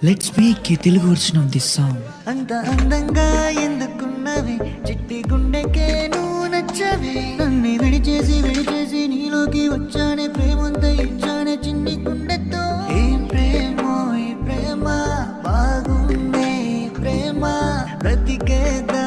Let's make a Telugu version of this song. అంత అందంగా ఎందుకున్నవి చిట్టి గుండెకే నువ్వు నచ్చవి. నన్ను విడిచేసి నీలోకి వచ్చానే, ప్రేమంతా ఇచ్చానే చిన్ని గుండెతో. ఏం ప్రేమో ఈ ప్రేమ, బాగుందే ఈ ప్రేమ, బ్రతికేద్దా